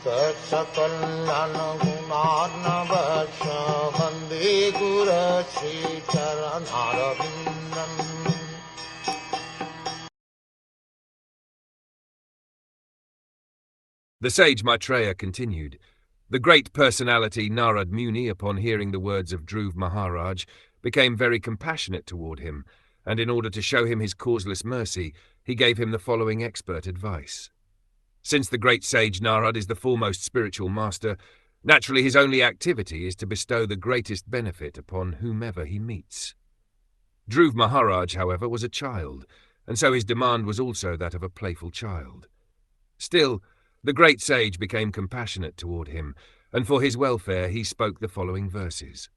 Saksakalyan gunarnavasya Vande Guru Sri Charanarabindam. The sage Maitreya continued. The great personality Narad Muni, upon hearing the words of Dhruv Maharaj, became very compassionate toward him, and in order to show him his causeless mercy, he gave him the following expert advice. Since the great sage Narad is the foremost spiritual master, naturally his only activity is to bestow the greatest benefit upon whomever he meets. Dhruv Maharaj, however, was a child, and so his demand was also that of a playful child. Still, the great sage became compassionate toward him, and for his welfare he spoke the following verses.